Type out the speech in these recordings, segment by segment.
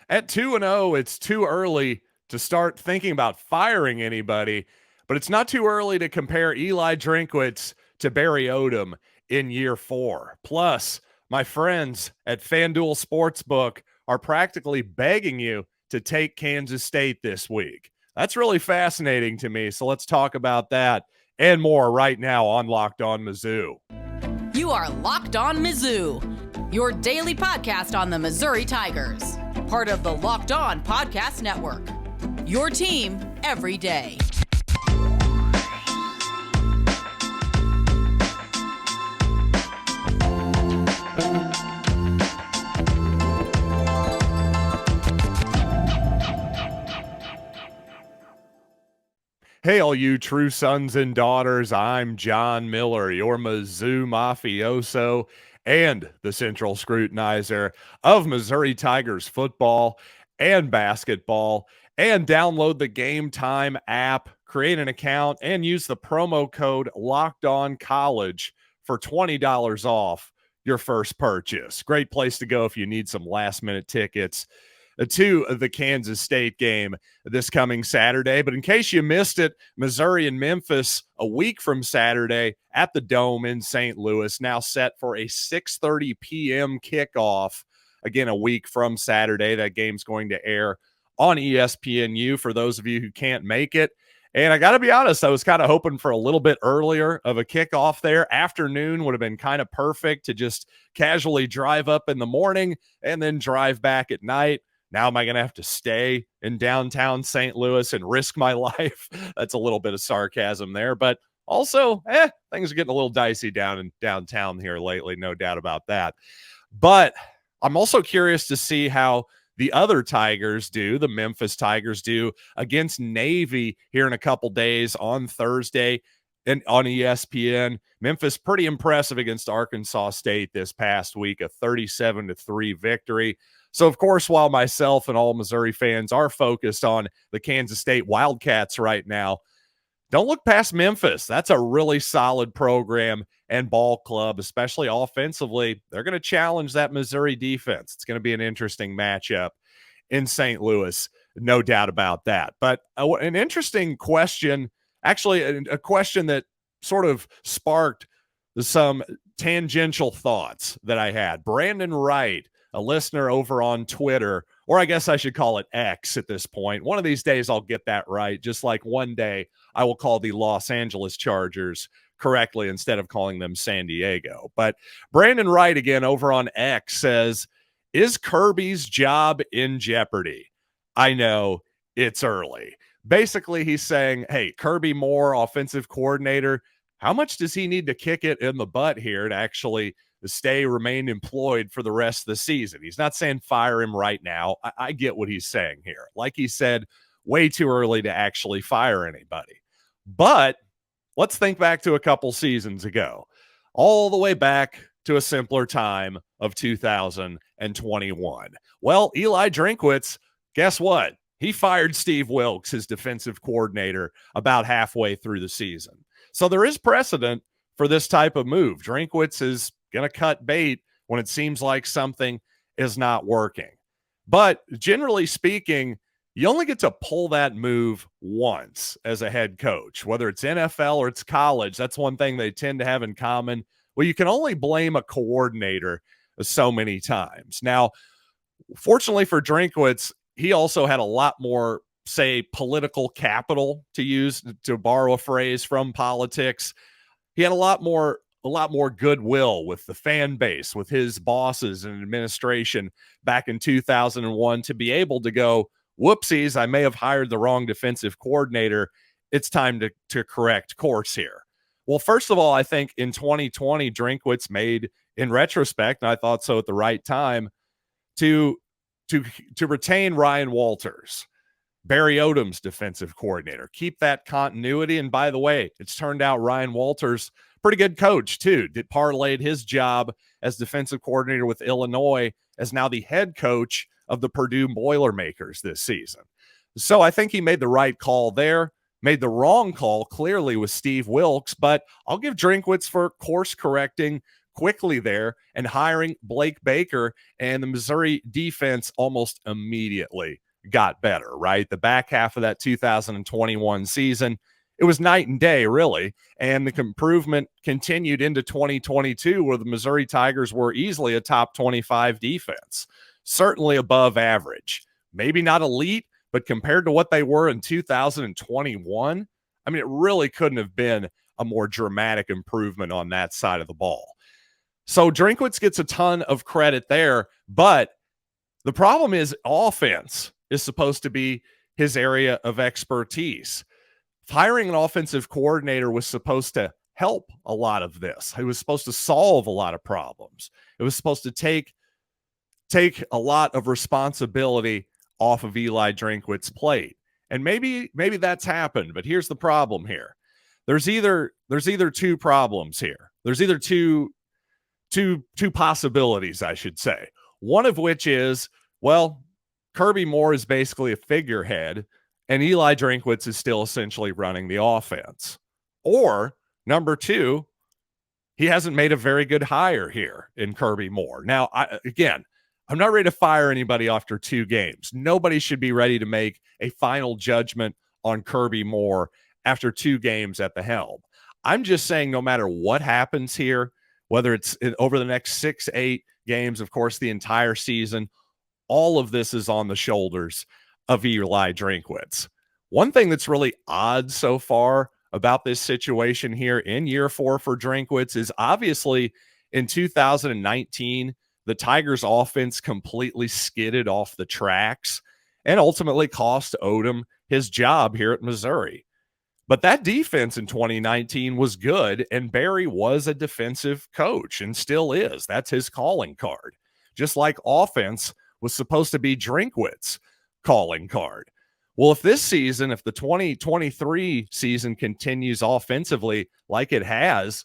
At 2-0, it's too early to start thinking about firing anybody, but it's not too early to compare Eli Drinkwitz to Barry Odom in year 4. Plus, my friends at FanDuel Sportsbook are practically begging you to take Kansas State this week. That's really fascinating to me, so let's talk about that and more right now on Locked On Mizzou. You are Locked On Mizzou, your daily podcast on the Missouri Tigers. Part of the Locked On Podcast Network, your team every day. Hey, all you true sons and daughters, I'm John Miller, your Mizzou mafioso and the central scrutinizer of Missouri Tigers football and basketball. And download the Game Time app, create an account, and use the promo code LOCKEDONCollege for $20 off your first purchase. Great place to go if you need some last-minute tickets to the Kansas State game this coming Saturday. But in case you missed it, Missouri and Memphis a week from Saturday at the Dome in St. Louis, now set for a 6:30 p.m. kickoff. Again, a week from Saturday. That game's going to air on ESPNU for those of you who can't make it. And I got to be honest, I was kind of hoping for a little bit earlier of a kickoff there. Afternoon would have been kind of perfect to just casually drive up in the morning and then drive back at night. Now am I going to have to stay in downtown St. Louis and risk my life? That's a little bit of sarcasm there. But also, things are getting a little dicey down in downtown here lately, no doubt about that. But I'm also curious to see how the other Tigers do, the Memphis Tigers do, against Navy here in a couple days on Thursday and on ESPN. Memphis pretty impressive against Arkansas State this past week, a 37-3 victory. So, of course, while myself and all Missouri fans are focused on the Kansas State Wildcats right now, don't look past Memphis. That's a really solid program and ball club, especially offensively. They're going to challenge that Missouri defense. It's going to be an interesting matchup in St. Louis, no doubt about that. But an interesting question, actually a question that sort of sparked some tangential thoughts that I had. Brandon Wright, a listener over on Twitter, or I guess I should call it X at this point. One of these days I'll get that right, just like one day I will call the Los Angeles Chargers correctly instead of calling them San Diego. But Brandon Wright, again, over on X says, is Kirby's job in jeopardy? I know it's early. Basically, he's saying, hey, Kirby Moore, offensive coordinator, how much does he need to kick it in the butt here to actually remain employed for the rest of the season? He's not saying fire him right now. I get what he's saying here. Like he said, way too early to actually fire anybody. But let's think back to a couple seasons ago, all the way back to a simpler time of 2021. Well, Eli Drinkwitz, guess what? He fired Steve Wilkes, his defensive coordinator, about halfway through the season. So there is precedent for this type of move. Drinkwitz is going to cut bait when it seems like something is not working. But generally speaking, you only get to pull that move once as a head coach, whether it's NFL or it's college. That's one thing they tend to have in common. Well, you can only blame a coordinator so many times. Now, fortunately for Drinkwitz, he also had a lot more, say, political capital, to borrow a phrase from politics. He had a lot more goodwill with the fan base, with his bosses and administration back in 2001 to be able to go, whoopsies, I may have hired the wrong defensive coordinator. It's time to correct course here. Well, first of all, I think in 2020, Drinkwitz made, in retrospect, and I thought so at the right time, to retain Ryan Walters, Barry Odom's defensive coordinator. Keep that continuity. And by the way, it's turned out Ryan Walters, pretty good coach too, parlayed his job as defensive coordinator with Illinois as now the head coach of the Purdue Boilermakers this season. So I think he made the right call there, made the wrong call clearly with Steve Wilkes, but I'll give Drinkwitz for course correcting quickly there and hiring Blake Baker, and the Missouri defense almost immediately got better, right? The back half of that 2021 season, it was night and day, really. And the improvement continued into 2022, where the Missouri Tigers were easily a top 25 defense, certainly above average. Maybe not elite, but compared to what they were in 2021, I mean, it really couldn't have been a more dramatic improvement on that side of the ball. So Drinkwitz gets a ton of credit there, but the problem is offense is supposed to be his area of expertise. Hiring an offensive coordinator was supposed to help a lot of this. It was supposed to solve a lot of problems. It was supposed to take a lot of responsibility off of Eli Drinkwitz's plate. And maybe that's happened, but here's the problem here. There's either two problems here. There's either two possibilities, I should say. One of which is, well, Kirby Moore is basically a figurehead, and Eli Drinkwitz is still essentially running the offense. Or, number two, he hasn't made a very good hire here in Kirby Moore. Now, I'm not ready to fire anybody after 2 games. Nobody should be ready to make a final judgment on Kirby Moore after 2 games at the helm. I'm just saying no matter what happens here, whether it's over the next 6, 8 games, of course, the entire season, all of this is on the shoulders of Eli Drinkwitz. One thing that's really odd so far about this situation here in year 4 for Drinkwitz is obviously in 2019, the Tigers offense completely skidded off the tracks and ultimately cost Odom his job here at Missouri. But that defense in 2019 was good, and Barry was a defensive coach and still is. That's his calling card. Just like offense was supposed to be Drinkwitz's calling card. Well, if the 2023 season continues offensively like it has,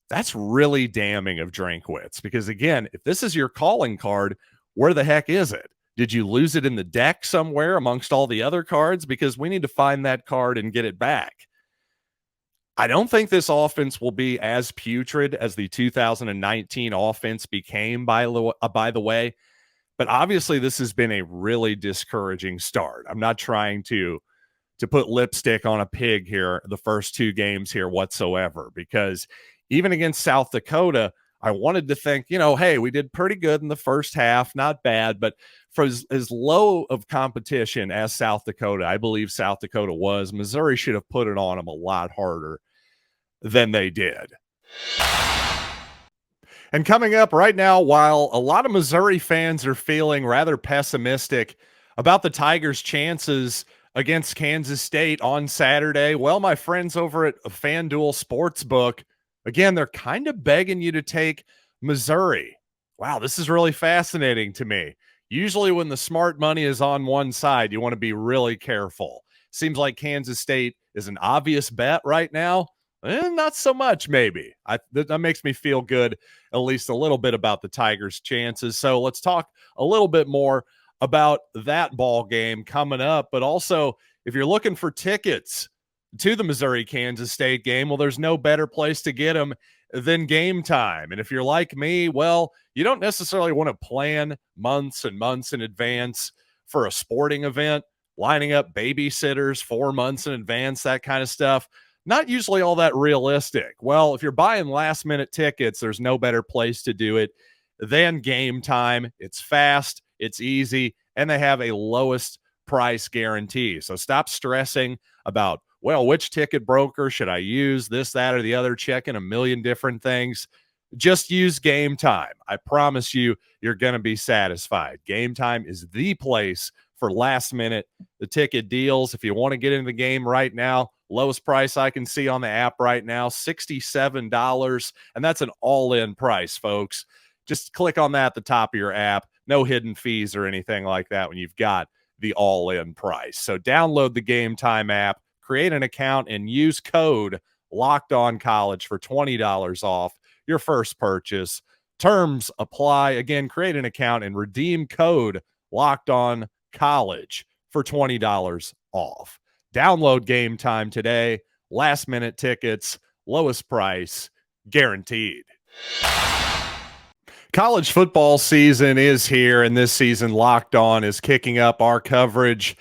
that's really damning of Drinkwitz, because again, if this is your calling card, where the heck is it? Did you lose it in the deck somewhere amongst all the other cards? Because we need to find that card and get it back. I don't think this offense will be as putrid as the 2019 offense became, by the way. But obviously, this has been a really discouraging start. I'm not trying to put lipstick on a pig here, the first 2 games here whatsoever, because even against South Dakota, I wanted to think, hey, we did pretty good in the first half, not bad, but for as low of competition as South Dakota, I believe South Dakota was, Missouri should have put it on them a lot harder than they did. And coming up right now, while a lot of Missouri fans are feeling rather pessimistic about the Tigers' chances against Kansas State on Saturday, well, my friends over at FanDuel Sportsbook, again, they're kind of begging you to take Missouri. Wow, this is really fascinating to me. Usually when the smart money is on one side, you want to be really careful. Seems like Kansas State is an obvious bet right now. Not so much, maybe. That makes me feel good, at least a little bit, about the Tigers' chances. So let's talk a little bit more about that ball game coming up. But also, if you're looking for tickets to the Missouri-Kansas State game, well, there's no better place to get them than Game Time. And if you're like me, well, you don't necessarily want to plan months and months in advance for a sporting event, lining up babysitters 4 months in advance, that kind of stuff. Not usually all that realistic. Well, if you're buying last-minute tickets, there's no better place to do it than Game Time. It's fast, it's easy, and they have a lowest price guarantee. So stop stressing about, well, which ticket broker should I use, this, that, or the other, checking a million different things. Just use Game Time. I promise you, you're going to be satisfied. Game Time is the place for last-minute the ticket deals. If you want to get into the game right now, lowest price I can see on the app right now, $67, and that's an all-in price, folks. Just click on that at the top of your app. No hidden fees or anything like that when you've got the all-in price. So download the Game Time app, create an account, and use code LOCKEDONCOLLEGE for $20 off your first purchase. Terms apply. Again, create an account and redeem code LOCKEDONCOLLEGE for $20 off. Download Game Time today. Last minute tickets, lowest price, guaranteed. College football season is here, and this season Locked On is kicking up our coverage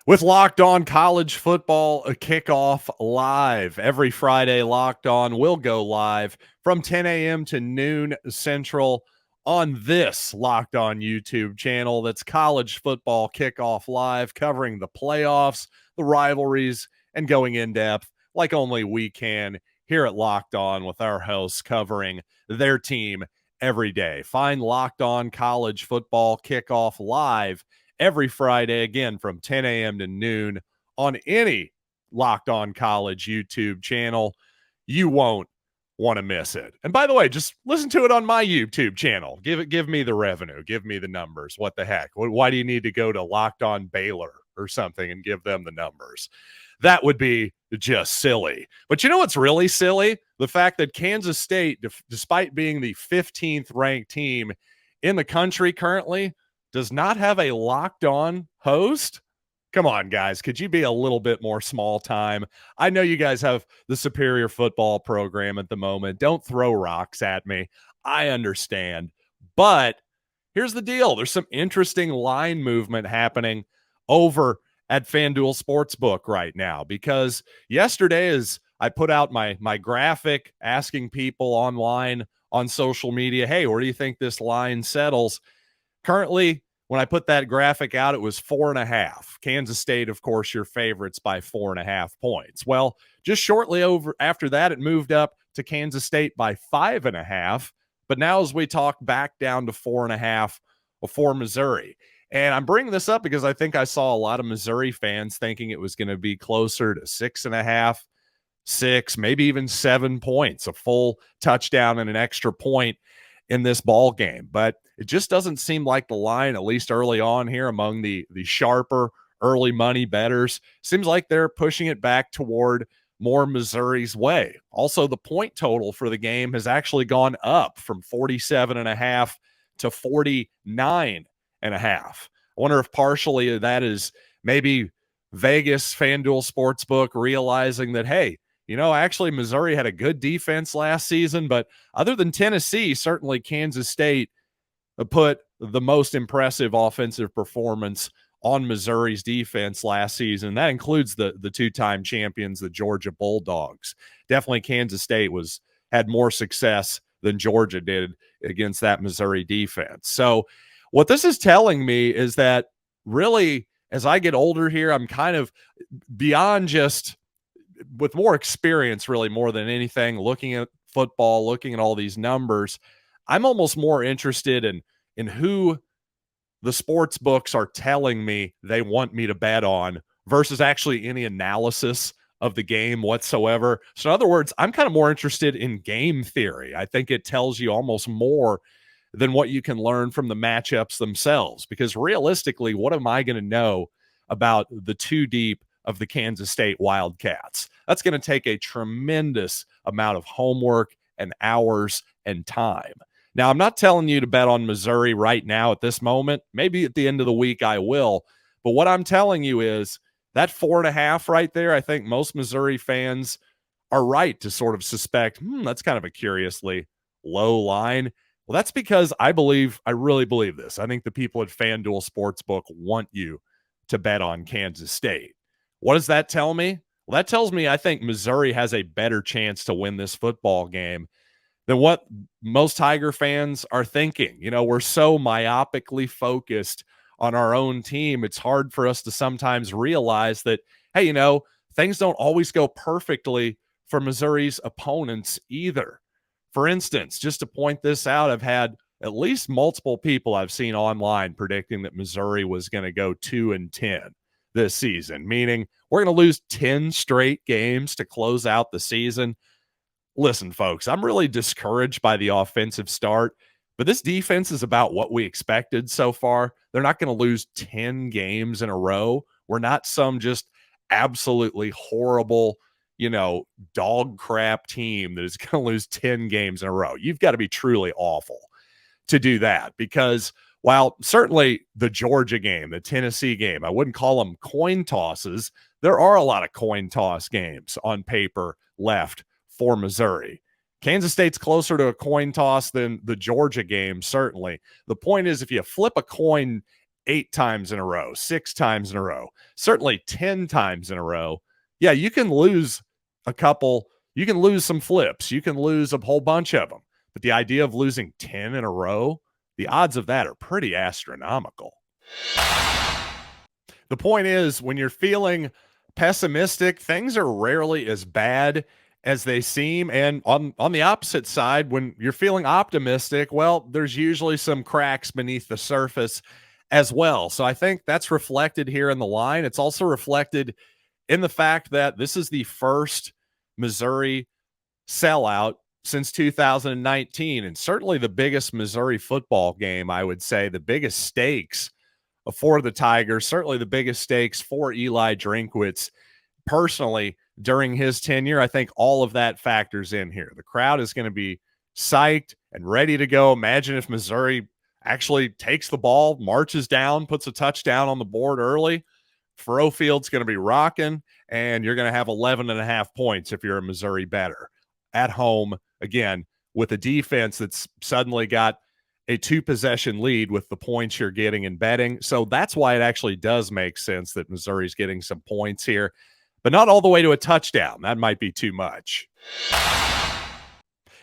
with Locked On College Football Kickoff Live. Every Friday, Locked On will go live from 10 a.m. to noon Central on this Locked On YouTube channel. That's College Football Kickoff Live, covering the playoffs, the rivalries, and going in depth like only we can here at Locked On, with our hosts covering their team every day. Find Locked On College Football Kickoff Live every Friday, again, from 10 a.m. to noon on any Locked On College YouTube channel. You won't want to miss it. And by the way, just listen to it on my YouTube channel. Give me the revenue. Give me the numbers. What the heck? Why do you need to go to Locked On Baylor or something and give them the numbers? That would be just silly. But you know what's really silly? The fact that Kansas State, despite being the 15th ranked team in the country currently, does not have a Locked On host. Come on, guys. Could you be a little bit more small time? I know you guys have the superior football program at the moment. Don't throw rocks at me. I understand. But here's the deal. There's some interesting line movement happening over at FanDuel Sportsbook right now, because yesterday, as I put out my graphic asking people online on social media, hey, where do you think this line settles? Currently, when I put that graphic out, it was 4.5. Kansas State, of course, your favorites by 4.5 points. Well, just shortly over after that, it moved up to Kansas State by 5.5. But now, as we talk, back down to 4.5 for Missouri. And I'm bringing this up because I think I saw a lot of Missouri fans thinking it was going to be closer to 6.5, 6, maybe even 7 points, a full touchdown and an extra point in this ball game. But it just doesn't seem like the line, at least early on here among the sharper early money bettors, seems like they're pushing it back toward more Missouri's way. Also, the point total for the game has actually gone up from 47.5 to 49.5. I wonder if partially that is maybe Vegas, FanDuel Sportsbook realizing that, hey, you know, actually Missouri had a good defense last season, but other than Tennessee, certainly Kansas State put the most impressive offensive performance on Missouri's defense last season. That includes the two-time champions, the Georgia Bulldogs. Definitely Kansas State had more success than Georgia did against that Missouri defense. So what this is telling me is that really, as I get older here, I'm kind of beyond just with more experience, really more than anything, looking at football, looking at all these numbers. I'm almost more interested in who the sports books are telling me they want me to bet on versus actually any analysis of the game whatsoever. So in other words, I'm kind of more interested in game theory. I think it tells you almost more than what you can learn from the matchups themselves, because realistically, what am I going to know about the two deep of the Kansas State Wildcats? That's going to take a tremendous amount of homework and hours and time. Now, I'm not telling you to bet on Missouri right now at this moment. Maybe at the end of the week I will. But what I'm telling you is that 4.5 right there, I think most Missouri fans are right to sort of suspect, that's kind of a curiously low line. Well, that's because I really believe this. I think the people at FanDuel Sportsbook want you to bet on Kansas State. What does that tell me? Well, that tells me I think Missouri has a better chance to win this football game than what most Tiger fans are thinking. You know, we're so myopically focused on our own team. It's hard for us to sometimes realize that, hey, you know, things don't always go perfectly for Missouri's opponents either. For instance, just to point this out, I've had at least multiple people I've seen online predicting that Missouri was going to go 2-10 this season, meaning we're going to lose 10 straight games to close out the season. Listen, folks, I'm really discouraged by the offensive start, but this defense is about what we expected so far. They're not going to lose 10 games in a row. We're not some just absolutely horrible, dog crap team that is going to lose 10 games in a row. You've got to be truly awful to do that, because while certainly the Georgia game, the Tennessee game, I wouldn't call them coin tosses. There are a lot of coin toss games on paper left for Missouri. Kansas State's closer to a coin toss than the Georgia game, certainly. The point is, if you flip a coin 8 times in a row, 6 times in a row, certainly 10 times in a row, yeah, you can lose a couple. You can lose some flips. You can lose a whole bunch of them. But the idea of losing 10 in a row, the odds of that are pretty astronomical. The point is, when you're feeling pessimistic, things are rarely as bad as they seem. And on the opposite side, when you're feeling optimistic, well, there's usually some cracks beneath the surface as well. So I think that's reflected here in the line. It's also reflected in the fact that this is the first Missouri sellout since 2019, and certainly the biggest Missouri football game, I would say, the biggest stakes for the Tigers, certainly the biggest stakes for Eli Drinkwitz personally during his tenure. I think all of that factors in here. The crowd is going to be psyched and ready to go. Imagine if Missouri actually takes the ball, marches down, puts a touchdown on the board early. Faroe Field's going to be rocking, and you're going to have 11.5 points if you're a Missouri bettor at home, again, with a defense that's suddenly got a 2-possession lead with the points you're getting in betting. So that's why it actually does make sense that Missouri's getting some points here, but not all the way to a touchdown. That might be too much.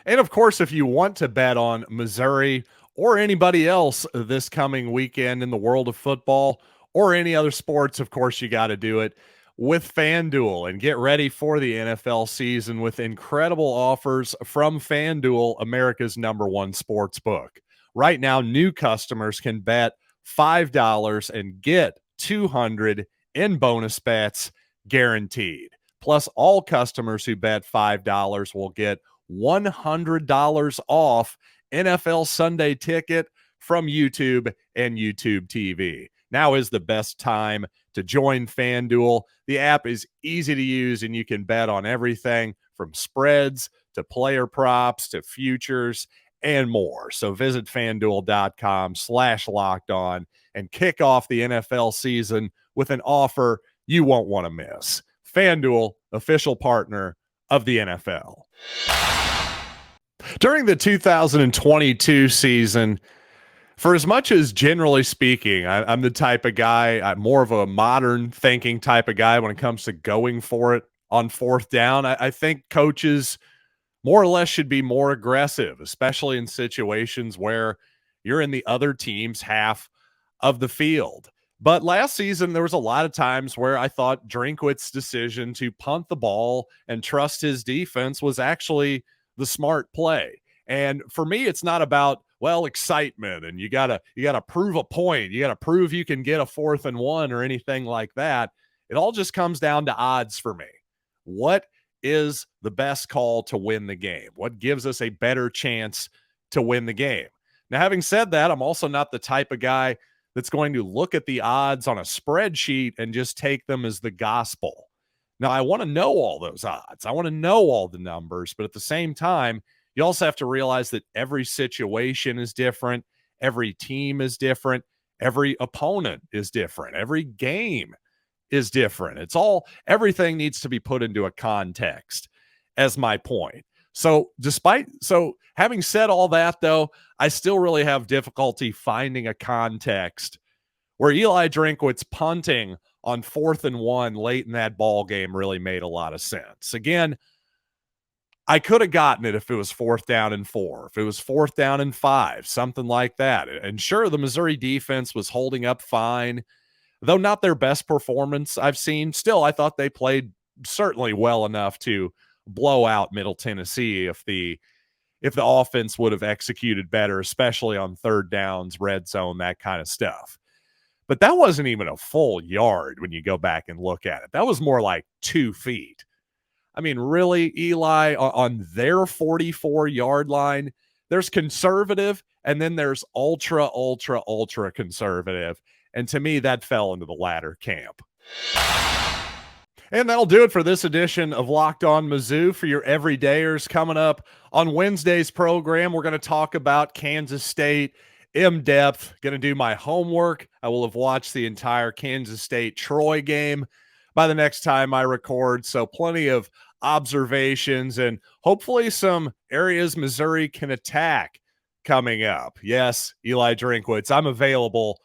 And of course, if you want to bet on Missouri or anybody else this coming weekend in the world of football or any other sports, of course, you got to do it with FanDuel and get ready for the NFL season with incredible offers from FanDuel, America's #1 sports book. Right now, new customers can bet $5 and get $200 in bonus bets guaranteed. Plus, all customers who bet $5 will get $100 off NFL Sunday Ticket from YouTube and YouTube TV. Now is the best time to join FanDuel. The app is easy to use, and you can bet on everything from spreads to player props to futures and more. So visit FanDuel.com/lockedon and kick off the NFL season with an offer you won't want to miss. FanDuel, official partner of the NFL. During the 2022 season, for as much as generally speaking, I'm the type of guy, I'm more of a modern thinking type of guy when it comes to going for it on 4th down. I think coaches more or less should be more aggressive, especially in situations where you're in the other team's half of the field. But last season, there was a lot of times where I thought Drinkwitz's decision to punt the ball and trust his defense was actually the smart play. And for me, it's not about, well, excitement and you gotta prove a point. You gotta prove you can get a 4th and 1 or anything like that. It all just comes down to odds for me. What is the best call to win the game? What gives us a better chance to win the game? Now, having said that, I'm also not the type of guy that's going to look at the odds on a spreadsheet and just take them as the gospel. Now, I want to know all those odds. I want to know all the numbers, but at the same time, you also have to realize that every situation is different. Every team is different. Every opponent is different. Every game is different. Everything needs to be put into a context, as my point. So having said all that, though, I still really have difficulty finding a context where Eli Drinkwitz punting on 4th and 1 late in that ball game really made a lot of sense. Again, I could have gotten it if it was 4th down and 4, if it was 4th down and 5, something like that. And sure, the Missouri defense was holding up fine, though not their best performance I've seen. Still, I thought they played certainly well enough to blow out Middle Tennessee if the offense would have executed better, especially on 3rd downs, red zone, that kind of stuff. But that wasn't even a full yard when you go back and look at it. That was more like 2 feet. I mean, really, Eli, on their 44-yard line, there's conservative, and then there's ultra, ultra, ultra conservative. And to me, that fell into the latter camp. And that'll do it for this edition of Locked On Mizzou for your everydayers. Coming up on Wednesday's program, we're going to talk about Kansas State in depth. Going to do my homework. I will have watched the entire Kansas State-Troy game by the next time I record, so plenty of observations, and hopefully some areas Missouri can attack coming up. Yes, Eli Drinkwitz, I'm available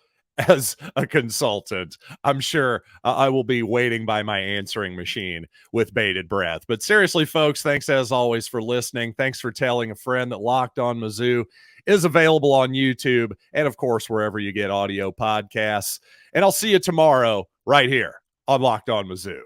as a consultant. I'm sure I will be waiting by my answering machine with bated breath. But seriously, folks, thanks as always for listening. Thanks for telling a friend that Locked On Mizzou is available on YouTube and, of course, wherever you get audio podcasts. And I'll see you tomorrow right here on Locked On Mizzou.